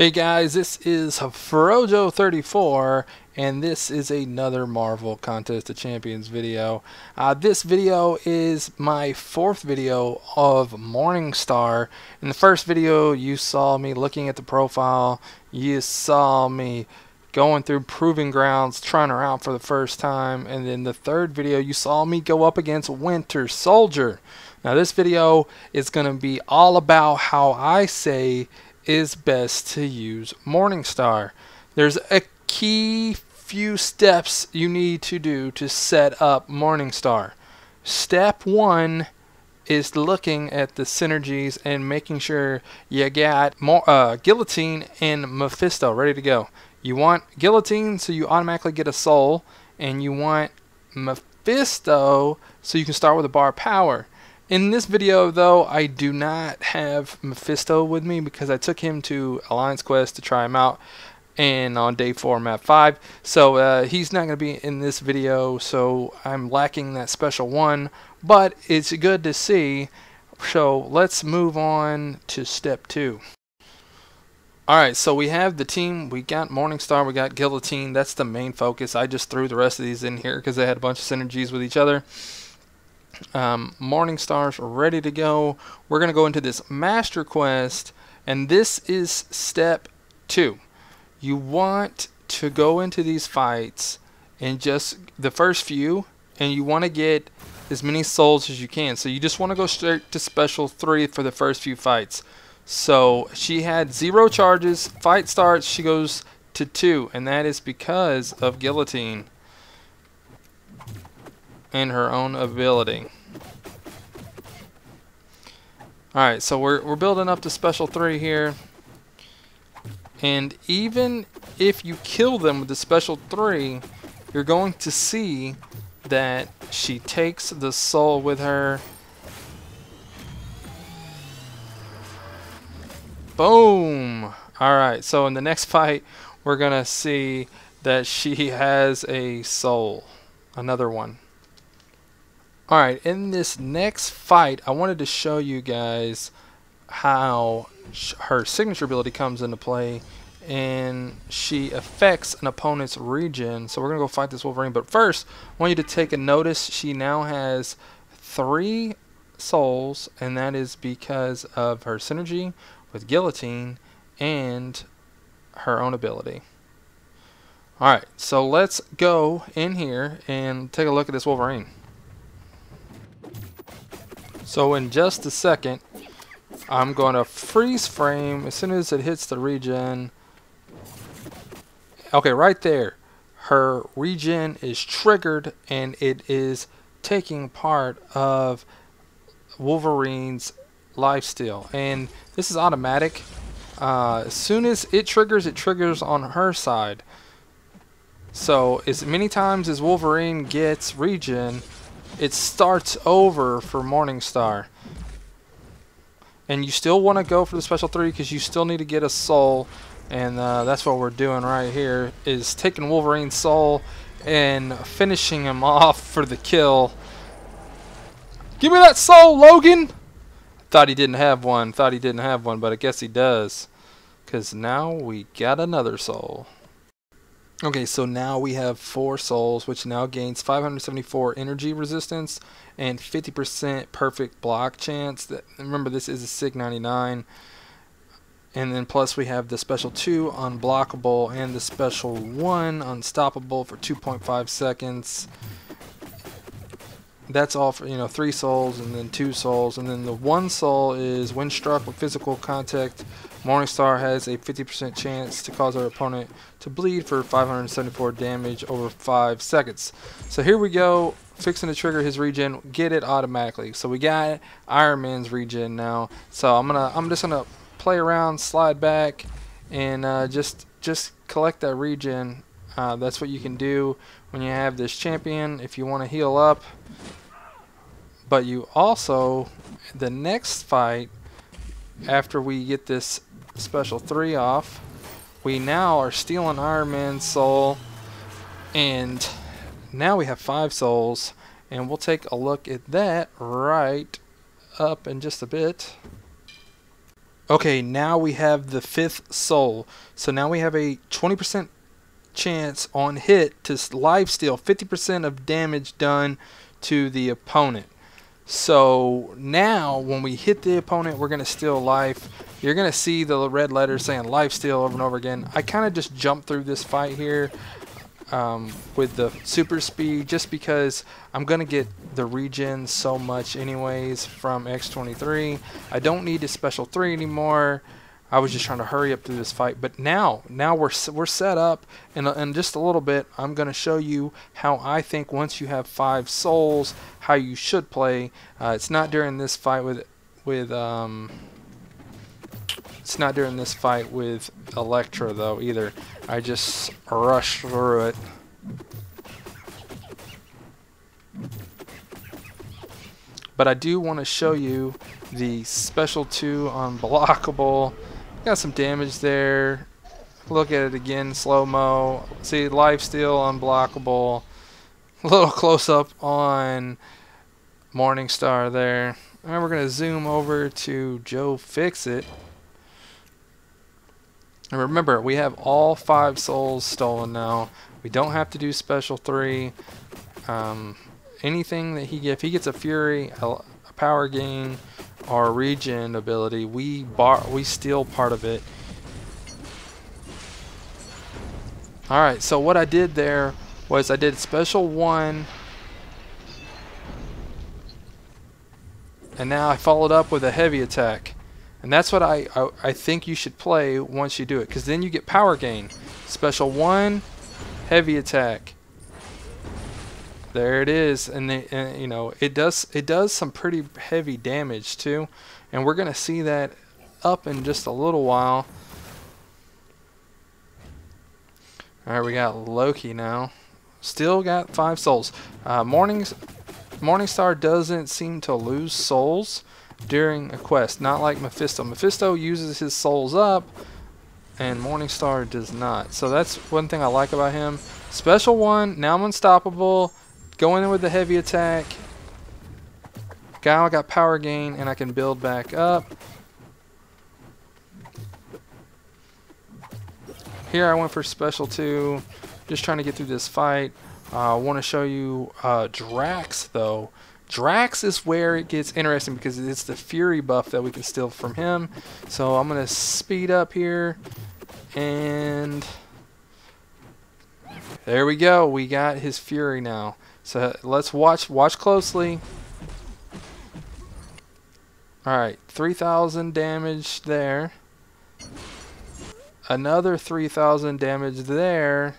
Hey guys, this is Frojo34 and this is another Marvel Contest of Champions video. This video is my fourth video of Morningstar. In the first video you saw me looking at the profile, you saw me going through Proving Grounds, trying her out for the first time, and then the third video you saw me go up against Winter Soldier. Now this video is going to be all about how I say is best to use Morningstar. There's a key few steps you need to do to set up Morningstar. Step 1 is looking at the synergies and making sure you got Guillotine and Mephisto ready to go. You want Guillotine so you automatically get a soul, and you want Mephisto so you can start with a bar of power. In this video though, I do not have Mephisto with me because I took him to Alliance Quest to try him out, and on day 4 map 5, so he's not going to be in this video, so I'm lacking that special one, but it's good to see. So let's move on to step 2. Alright, so we have the team, we got Morningstar, we got Guillotine, that's the main focus. I just threw the rest of these in here because they had a bunch of synergies with each other. Morningstar's ready to go. We're going to go into this master quest, and this is step 2. You want to go into these fights and just the first few, and you want to get as many souls as you can. So you just want to go straight to special 3 for the first few fights. So she had 0 charges, fight starts, she goes to 2, and that is because of Guillotine and her own ability. Alright, so we're building up to special 3 here, and even if you kill them with the special 3, you're going to see that she takes the soul with her. Boom! Alright, so in the next fight we're gonna see that she has a soul, another one. Alright, in this next fight, I wanted to show you guys how her signature ability comes into play, and she affects an opponent's region. So we're going to go fight this Wolverine, but first, I want you to take a notice. She now has 3 souls, and that is because of her synergy with Guillotine and her own ability. Alright, so let's go in here and take a look at this Wolverine. So in just a second, I'm going to freeze frame as soon as it hits the regen. Okay, right there, her regen is triggered and it is taking part of Wolverine's lifesteal. And this is automatic. As soon as it triggers on her side. So as many times as Wolverine gets regen, it starts over for Morningstar. And you still want to go for the special 3 because you still need to get a soul, and that's what we're doing right here, is taking Wolverine's soul and finishing him off for the kill. Give me that soul, Logan! Thought he didn't have one, but I guess he does, because now we got another soul. Okay, so now we have 4 souls, which now gains 574 energy resistance and 50% perfect block chance. Remember, this is a SIG 99. And then plus we have the special 2 unblockable and the special 1 unstoppable for 2.5 seconds. That's all for, 3 souls and then 2 souls. And then the 1 soul is when struck with physical contact, Morningstar has a 50% chance to cause our opponent to bleed for 574 damage over 5 seconds. So here we go, fixing to trigger his regen, get it automatically. So we got Iron Man's regen now. So I'm just gonna play around, slide back, and just collect that regen. That's what you can do when you have this champion if you want to heal up. But you also, the next fight, after we get this special 3 off, we now are stealing Iron Man's soul, and now we have 5 souls, and we'll take a look at that right up in just a bit. Okay, now we have the 5th soul. So now we have a 20% chance on hit to lifesteal 50% of damage done to the opponent. So now when we hit the opponent, we're going to steal life. You're going to see the red letters saying lifesteal over and over again. I kind of just jumped through this fight here with the super speed just because I'm going to get the regen so much anyways from X23. I don't need a special 3 anymore. I was just trying to hurry up through this fight, but now we're set up, and in just a little bit I'm going to show you how I think once you have 5 souls, how you should play. It's not during this fight with Electra though either. I just rushed through it. But I do want to show you the special 2 unblockable. Got some damage there. Look at it again, slow-mo. See, lifesteal, unblockable. A little close-up on Morningstar there. And we're going to zoom over to Joe Fix-It. And remember, we have all 5 souls stolen now. We don't have to do special 3. Anything that he gets, if he gets a Fury, a power gain, or a regen ability, we steal part of it. Alright, so what I did there was I did special 1, and now I followed up with a heavy attack. And that's what I think you should play once you do it, because then you get power gain. Special 1, heavy attack. There it is, and you know it does some pretty heavy damage too, and we're gonna see that up in just a little while. All right, we got Loki now. Still got 5 souls. Morningstar doesn't seem to lose souls during a quest, not like Mephisto. Mephisto uses his souls up, and Morningstar does not. So that's one thing I like about him. Special 1, now I'm unstoppable. Going in with the heavy attack. Now I got power gain, and I can build back up. Here I went for special 2, just trying to get through this fight. I want to show you Drax though. Drax is where it gets interesting because it's the Fury buff that we can steal from him. So I'm going to speed up here, and there we go. We got his Fury now. So let's watch closely. Alright, 3,000 damage there. Another 3,000 damage there.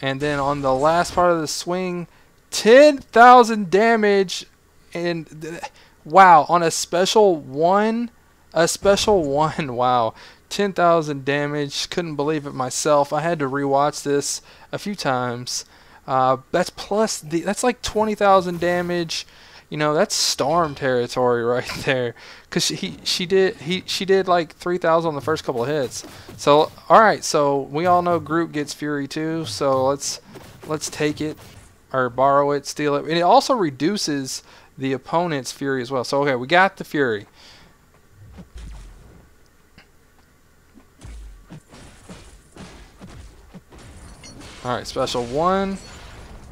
And then on the last part of the swing, 10,000 damage. And wow, on a special 1. A special 1, wow. 10,000 damage. Couldn't believe it myself. I had to rewatch this a few times. That's plus that's like 20,000 damage. You know, that's Storm territory right there. Cause she did like 3,000 on the first couple of hits. So all right, so we all know Groot gets Fury too. So let's take it or borrow it, steal it, and it also reduces the opponent's Fury as well. So okay, we got the Fury. All right, special 1.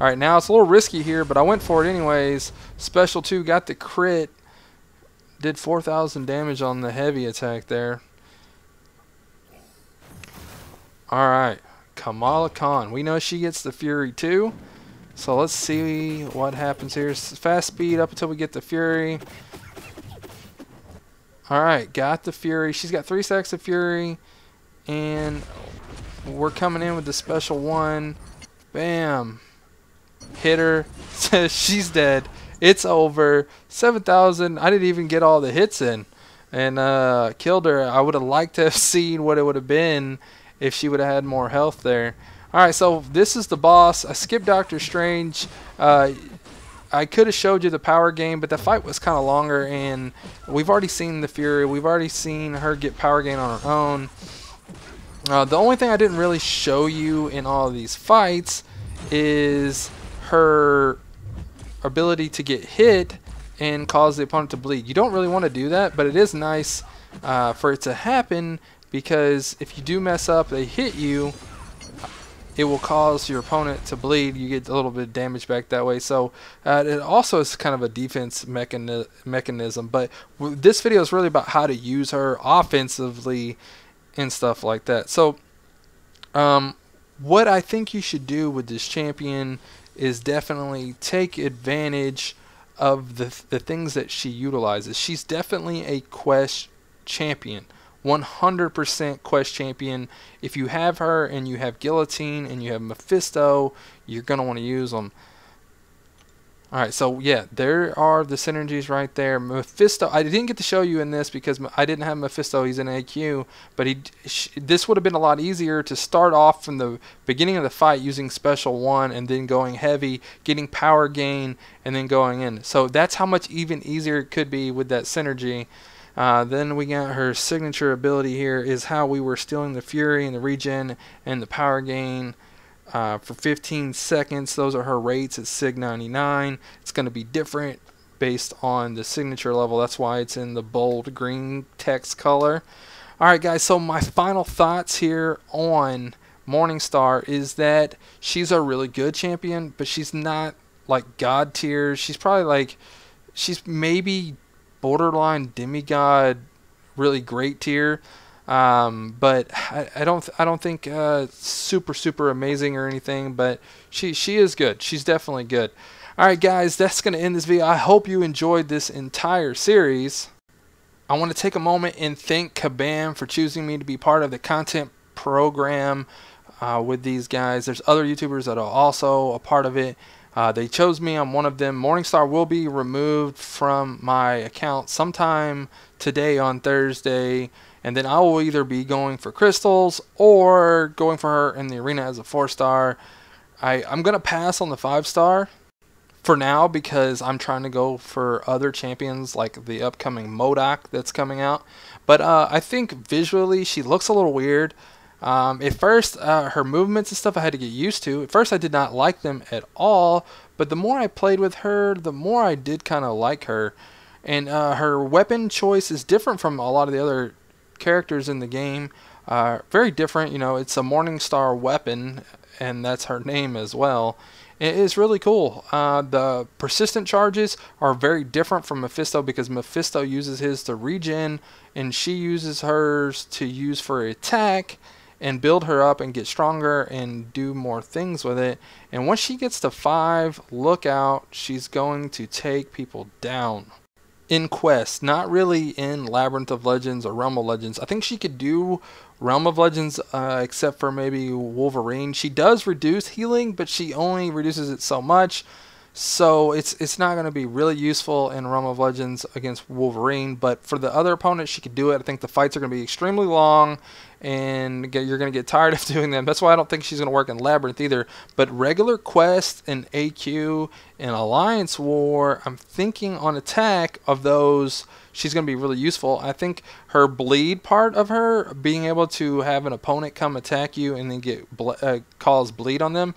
All right, now it's a little risky here, but I went for it anyways. Special 2 got the crit. Did 4,000 damage on the heavy attack there. All right, Kamala Khan. We know she gets the Fury too. So let's see what happens here. Fast speed up until we get the Fury. All right, got the Fury. She's got 3 stacks of Fury, and we're coming in with the special 1. Bam. Hit her. She's dead. It's over. 7,000. I didn't even get all the hits in, and killed her. I would have liked to have seen what it would have been if she would have had more health there. Alright, so this is the boss. I skipped Doctor Strange. I could have showed you the power gain, but the fight was kind of longer, and we've already seen the Fury. We've already seen her get power gain on her own. The only thing I didn't really show you in all of these fights is her ability to get hit and cause the opponent to bleed. You don't really want to do that, but it is nice for it to happen, because if you do mess up, they hit you, it will cause your opponent to bleed. You get a little bit of damage back that way. So it also is kind of a defense mechanism. But this video is really about how to use her offensively and stuff like that. So what I think you should do with this champion is definitely take advantage of the things that she utilizes. She's definitely a quest champion. 100% quest champion. If you have her and you have Guillotine and you have Mephisto, you're going to want to use them. Alright, so yeah, there are the synergies right there. Mephisto, I didn't get to show you in this because I didn't have Mephisto. He's in AQ, but this would have been a lot easier to start off from the beginning of the fight using special 1 and then going heavy, getting power gain, and then going in. So that's how much even easier it could be with that synergy. Then we got her signature ability here is how we were stealing the Fury and the regen and the power gain for 15 seconds. Those are her rates at Sig 99. It's going to be different based on the signature level. That's why it's in the bold green text color. Alright guys, so my final thoughts here on Morningstar is that she's a really good champion, but she's not like God tier. She's probably like, she's maybe borderline demigod, really great tier, but I don't think super amazing or anything, but she is good. She's definitely good. Alright guys, that's going to end this video. I hope you enjoyed this entire series. I want to take a moment and thank Kabam for choosing me to be part of the content program with these guys. There's other YouTubers that are also a part of it. They chose me. I'm one of them. Morningstar will be removed from my account sometime today on Thursday, and then I will either be going for crystals or going for her in the arena as a 4-star. I'm going to pass on the 5-star for now because I'm trying to go for other champions like the upcoming MODOK that's coming out. But I think visually she looks a little weird. At first, her movements and stuff I had to get used to. At first I did not like them at all, but the more I played with her, the more I did kind of like her. And her weapon choice is different from a lot of the other characters in the game. Very different, you know, it's a Morningstar weapon, and that's her name as well. It is really cool. The persistent charges are very different from Mephisto because Mephisto uses his to regen, and she uses hers to use for attack and build her up and get stronger and do more things with it. And once she gets to 5, look out, she's going to take people down. In Quest, not really in Labyrinth of Legends or Realm of Legends. I think she could do Realm of Legends except for maybe Wolverine. She does reduce healing, but she only reduces it so much. So it's not going to be really useful in Realm of Legends against Wolverine, but for the other opponents she could do it. I think the fights are going to be extremely long, and you're going to get tired of doing them. That's why I don't think she's going to work in Labyrinth either. But regular Quest and AQ and Alliance War, I'm thinking on attack of those, she's going to be really useful. I think her bleed part of her, being able to have an opponent come attack you and then get cause bleed on them,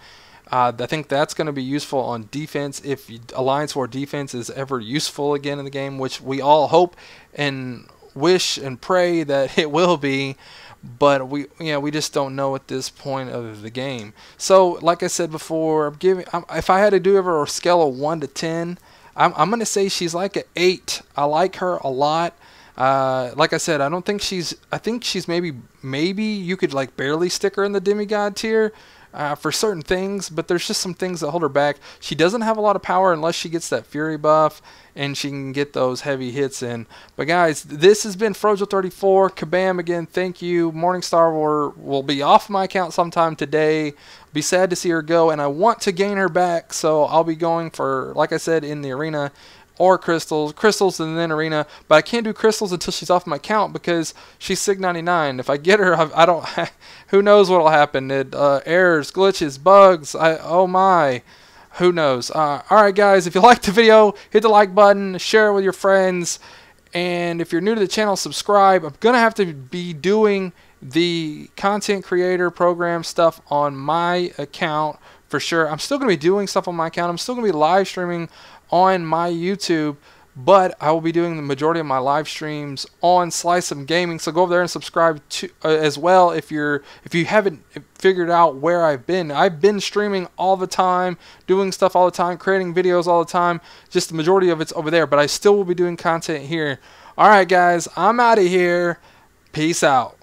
I think that's going to be useful on defense if Alliance War defense is ever useful again in the game, which we all hope and wish and pray that it will be, but we just don't know at this point of the game. So like I said before, if I had to do ever a scale of 1 to 10, I'm going to say she's like an 8. I like her a lot. Like I said, I think she's maybe you could like barely stick her in the demigod tier for certain things, but there's just some things that hold her back. She doesn't have a lot of power unless she gets that Fury buff and she can get those heavy hits in. But guys, this has been Frojo34. Kabam again, thank you. Morningstar will be off my account sometime today. Be sad to see her go, and I want to gain her back, so I'll be going for, like I said, in the arena or crystals and then arena, but I can't do crystals until she's off my account because she's Sig 99. If I get her, I don't who knows what'll happen. Errors, glitches, bugs, oh my, who knows. Alright guys, if you liked the video, hit the like button, share it with your friends, and if you're new to the channel, subscribe. I'm gonna have to be doing the content creator program stuff on my account for sure. I'm still gonna be doing stuff on my account. I'm still gonna be live streaming on my YouTube, but I will be doing the majority of my live streams on Slice of Gaming. So go over there and subscribe to as well if you haven't figured out where I've been. I've been streaming all the time, doing stuff all the time, creating videos all the time. Just the majority of it's over there, but I still will be doing content here. All right, guys, I'm out of here. Peace out.